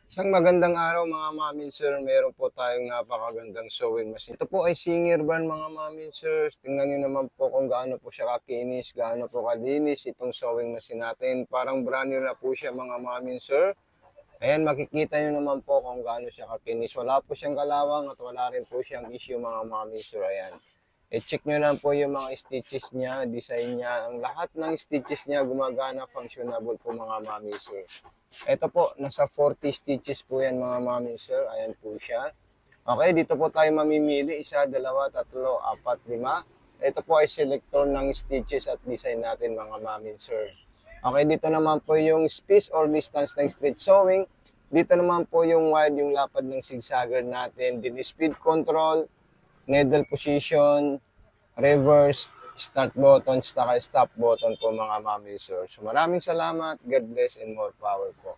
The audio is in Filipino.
Isang magandang araw mga mamin sir, meron po tayong napakagandang sewing machine. Ito po ay Singer brand mga mamin sir. Tingnan nyo naman po kung gaano po siya kakinis, gaano po kalinis itong sewing machine natin. Parang brand new na po siya mga mamin sir. Ayan, makikita nyo naman po kung gaano siya kakinis. Wala po siyang kalawang at wala rin po siyang issue mga mamin sir. Ayan. I-check nyo lang po yung mga stitches niya, design niya. Ang lahat ng stitches niya gumagana, functionable po mga mami sir. Ito po, nasa 40 stitches po yan mga mami sir. Ayan po siya. Okay, dito po tayo mamimili. 1, 2, 3, 4, 5. Ito po ay selector ng stitches at design natin mga mami sir. Okay, dito naman po yung space or distance ng straight sewing. Dito naman po yung wide, yung lapad ng zigzagger natin. Din speed control, needle position, reverse, start button, stop button po mga mami sir. So maraming salamat. God bless and more power po.